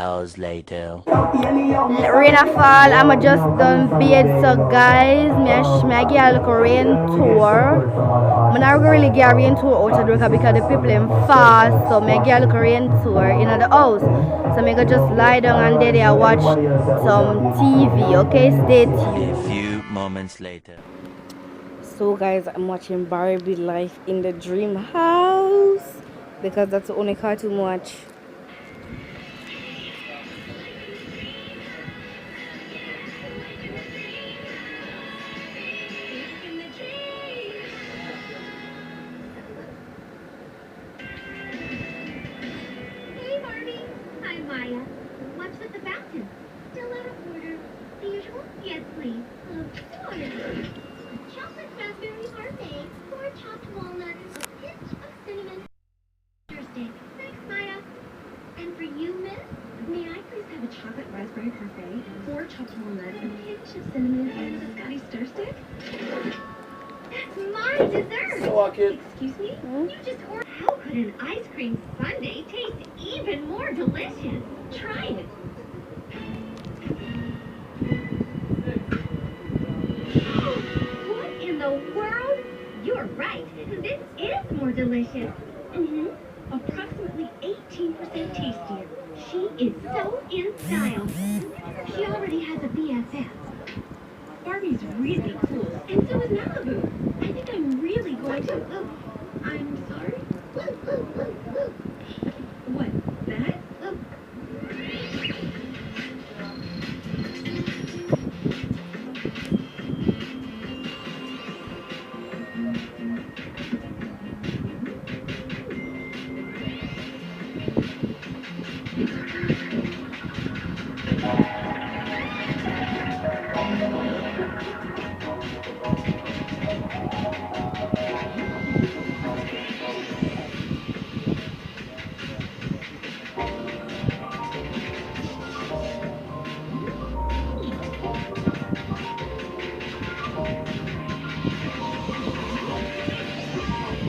hours later. Rain a fall, I'm just done bed, so guys, me I get a little rain tour. I'm not really get a rain tour out of the work because the people in fast, so me I get a little rain tour in the house. So me go just lie down and there I watch some TV, okay? Stay A tuned. few moments later. So guys, I'm watching Barbie Life in the Dream House because that's the only cartoon I watch. Hey, Barbie. Hi, Maya. What's with the fountain? Still out of order. The usual? Yes, please. Of course. A chocolate raspberry parfait, 4 chopped walnuts, a pinch of cinnamon stick. Thanks, Maya. And for you, miss, may I please have a chocolate raspberry parfait, 4 chopped walnuts, a pinch of cinnamon, and a biscotti stir stick? That's my dessert. Excuse me? You just ordered. How could an ice cream sundae taste even more delicious? Try it. What in the world? You're right. This is more delicious. Approximately 18% tastier. She is so in style. She already has a BFF. Barbie's really cool, and so is Malibu. I think I'm really going to. Oh, I'm sorry. What? That? Oh.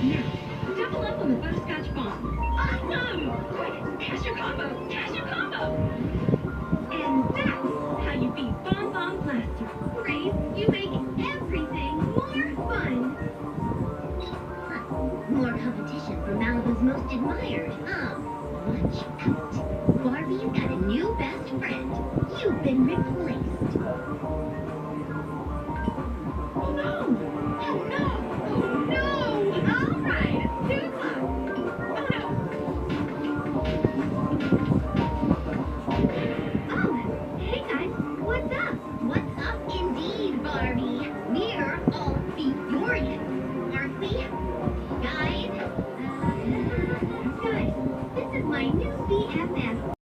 Now, double up on the butterscotch bomb. Awesome! Quick, cash your combo! Cash your combo! And that's how you beat Bon Bon Blaster. Grace, you make everything more fun. More competition for Malibu's most admired. Watch out. Barbie, you got a new best friend. You've been replaced. Oh no! Oh no! Oh no! All right, it's 2 o'clock. Oh no! Oh, hey guys, what's up? What's up indeed, Barbie? We're all furious, aren't we? Guys, this is my new BFF.